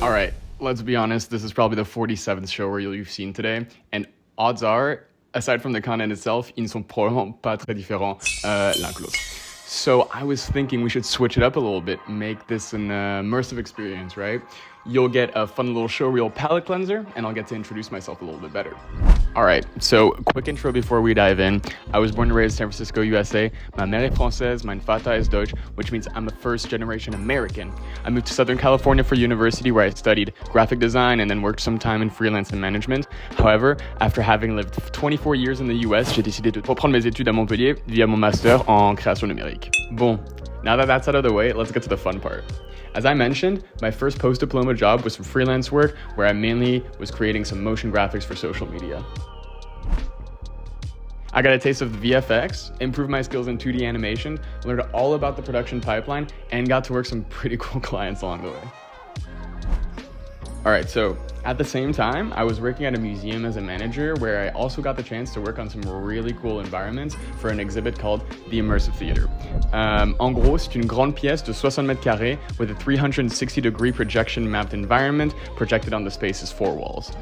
All right, let's be honest, this is probably the 47th showreel you've seen today, and odds are, aside from the content itself, ils ne sont probablement pas très différents l'un que l'autre. So I was thinking we should switch it up a little bit, make this an immersive experience, right? You'll get a fun little showreel palette cleanser, and I'll get to introduce myself a little bit better. All right, so quick intro before we dive in. I was born and raised in San Francisco, USA. Ma mère est française, mein Vater ist Deutsch, which means I'm a first-generation American. I moved to Southern California for university, where I studied graphic design and then worked some time in freelance and management. However, after having lived 24 years in the US, j'ai décidé de reprendre mes études à Montpellier via mon master en création numérique. Bon, now that that's out of the way, let's get to the fun part. As I mentioned, my first post-diploma job was some freelance work where I mainly was creating some motion graphics for social media. I got a taste of the VFX, improved my skills in 2D animation, learned all about the production pipeline, and got to work some pretty cool clients along the way. All right, so at the same time, I was working at a museum as a manager where I also got the chance to work on some really cool environments for an exhibit called the Immersive Theater. En gros, c'est une grande pièce de 60 mètres carrés with a 360-degree projection mapped environment projected on the space's four walls.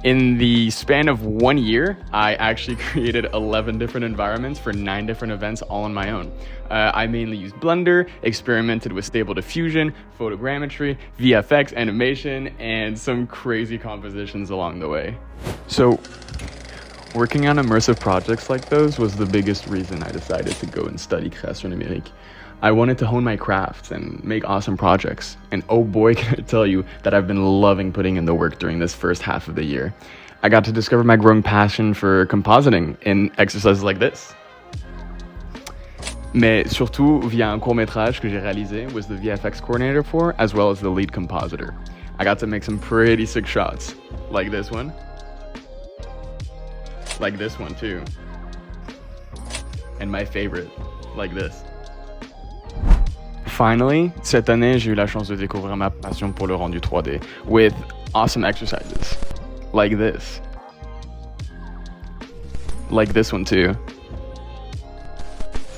In the span of 1 year, I actually created 11 different environments for 9 different events all on my own. I mainly used Blender, experimented with Stable Diffusion, photogrammetry, VFX, animation, and some crazy compositions along the way. So, working on immersive projects like those was the biggest reason I decided to go and study création numérique. I wanted to hone my crafts and make awesome projects. And oh boy, can I tell you that I've been loving putting in the work during this first half of the year. I got to discover my growing passion for compositing in exercises like this. Mais surtout via un court-métrage que j'ai réalisé, was the VFX coordinator for, as well as the lead compositor. I got to make some pretty sick shots, like this one. Like this one too. And my favorite, like this. Finally, cette année, j'ai eu la chance de découvrir ma passion pour le rendu 3D with awesome exercises like this. Like this one too.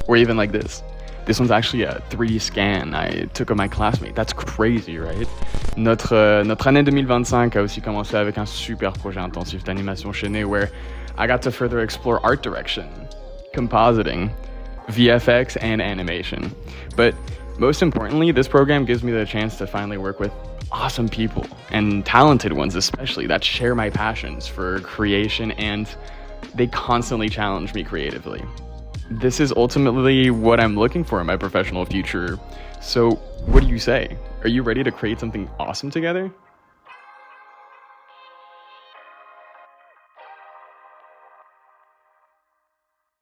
Or even like this. This one's actually a 3D scan I took of my classmate. That's crazy, right? Notre année 2025 a aussi commencé avec un super projet intensif d'animation chaînée where I got to further explore art direction, compositing, VFX, and animation. But most importantly, this program gives me the chance to finally work with awesome people, and talented ones especially, that share my passions for creation, and they constantly challenge me creatively. This is ultimately what I'm looking for in my professional future. So what do you say? Are you ready to create something awesome together?